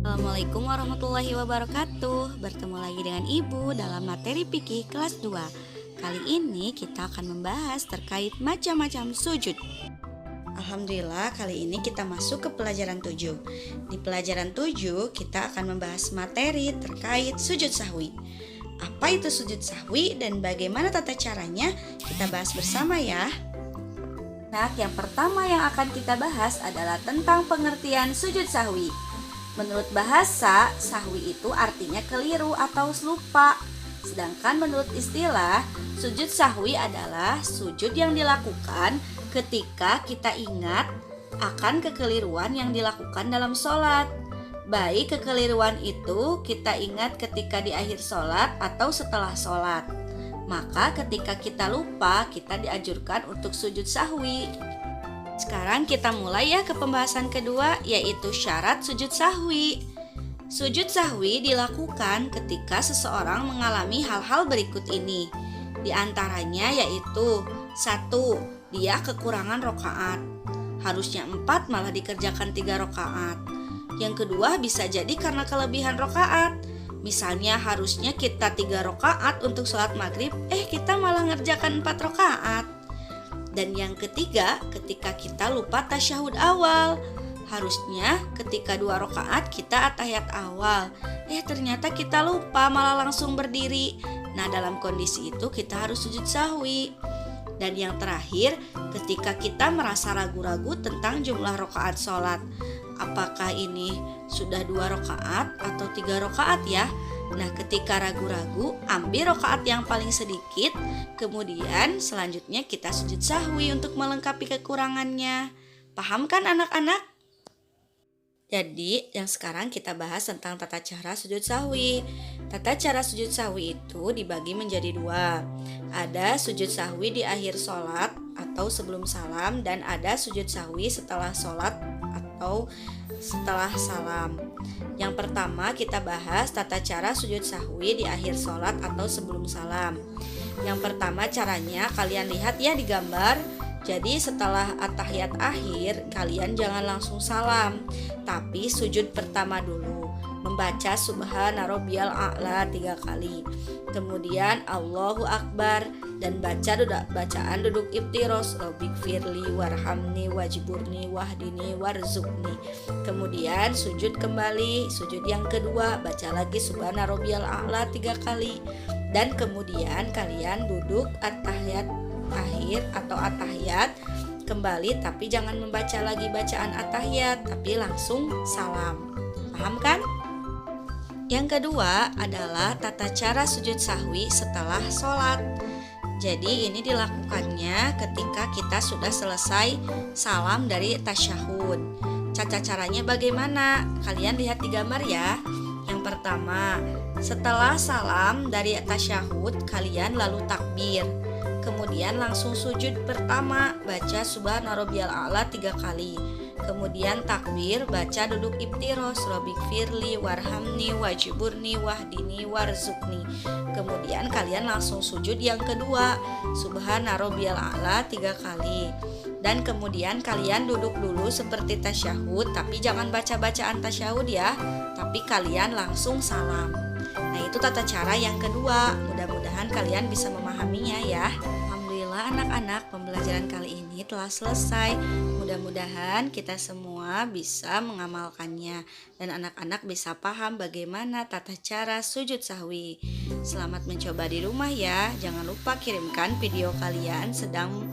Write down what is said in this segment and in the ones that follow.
Assalamualaikum warahmatullahi wabarakatuh. Bertemu lagi dengan Ibu dalam materi fikih kelas 2. Kali ini kita akan membahas terkait macam-macam sujud. Alhamdulillah, kali ini kita masuk ke pelajaran 7. Di pelajaran 7 kita akan membahas materi terkait sujud sahwi. Apa itu sujud sahwi dan bagaimana tata caranya? Kita bahas bersama ya. Nah, yang pertama yang akan kita bahas adalah tentang pengertian sujud sahwi. Menurut bahasa, sahwi itu artinya keliru atau lupa. Sedangkan menurut istilah, sujud sahwi adalah sujud yang dilakukan ketika kita ingat akan kekeliruan yang dilakukan dalam sholat. Baik kekeliruan itu kita ingat ketika di akhir sholat atau setelah sholat. Maka ketika kita lupa, kita dianjurkan untuk sujud sahwi. Sekarang kita mulai ya ke pembahasan kedua, yaitu syarat sujud sahwi. Sujud sahwi dilakukan ketika seseorang mengalami hal-hal berikut ini. Di antaranya yaitu 1. Dia kekurangan rokaat. Harusnya 4 malah dikerjakan 3 rokaat. Yang kedua bisa jadi karena kelebihan rokaat. Misalnya harusnya kita 3 rokaat untuk sholat maghrib, kita malah ngerjakan 4 rokaat. Dan yang ketiga, ketika kita lupa tasyahud awal. Harusnya ketika 2 rakaat kita atahiyat awal. Ternyata kita lupa malah langsung berdiri. Nah, dalam kondisi itu kita harus sujud sahwi. Dan yang terakhir, ketika kita merasa ragu-ragu tentang jumlah rakaat sholat. Apakah ini sudah 2 rakaat atau 3 rakaat ya? Nah, ketika ragu-ragu, ambil rakaat yang paling sedikit, kemudian selanjutnya kita sujud sahwi untuk melengkapi kekurangannya. Paham kan anak-anak? Jadi, yang sekarang kita bahas tentang tata cara sujud sahwi. Tata cara sujud sahwi itu dibagi menjadi 2. Ada sujud sahwi di akhir sholat atau sebelum salam, dan ada sujud sahwi setelah sholat atau setelah salam. Yang pertama kita bahas tata cara sujud sahwi di akhir sholat atau sebelum salam. Yang pertama caranya kalian lihat ya di gambar. Jadi setelah at-tahiyat akhir kalian jangan langsung salam, tapi sujud pertama dulu, membaca subhana rabbiyal a'la 3 kali. Kemudian Allahu akbar dan baca bacaan duduk iftiros, Rabbighfirli warhamni wajburni wahdini warzuqni. Kemudian sujud kembali, sujud yang kedua, baca lagi subhana rabbiyal a'la 3 kali. Dan kemudian kalian duduk at-tahiyat akhir atau at-tahiyat kembali, tapi jangan membaca lagi bacaan at-tahiyat, tapi langsung salam. Paham kan? Yang kedua adalah tata cara sujud sahwi setelah sholat. Jadi ini dilakukannya ketika kita sudah selesai salam dari tasyahud. Tata caranya bagaimana? Kalian lihat di gambar ya. Yang pertama, setelah salam dari tasyahud, kalian lalu takbir. Kemudian langsung sujud pertama, baca subhana rabbiyal a'la 3 kali. Kemudian takbir, baca duduk iftiros, Rabbighfirli warhamni wajburni wahdini warzuqni. Kemudian kalian langsung sujud yang kedua, subhana rabbiyal a'la 3 kali. Dan kemudian kalian duduk dulu seperti tasyahud, tapi jangan baca bacaan tasyahud ya, tapi kalian langsung salam. Nah, itu tata cara yang kedua. Mudah-mudahan kalian bisa memahaminya ya. Alhamdulillah anak-anak, pembelajaran kali ini telah selesai. Mudah-mudahan kita semua bisa mengamalkannya dan anak-anak bisa paham bagaimana tata cara sujud sahwi. Selamat mencoba di rumah ya. Jangan lupa kirimkan video kalian sedang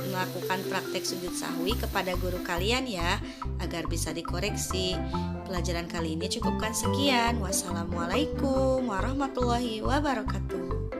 melakukan praktek sujud sahwi kepada guru kalian ya, agar bisa dikoreksi. Pelajaran kali ini cukupkan sekian. Wassalamualaikum warahmatullahi wabarakatuh.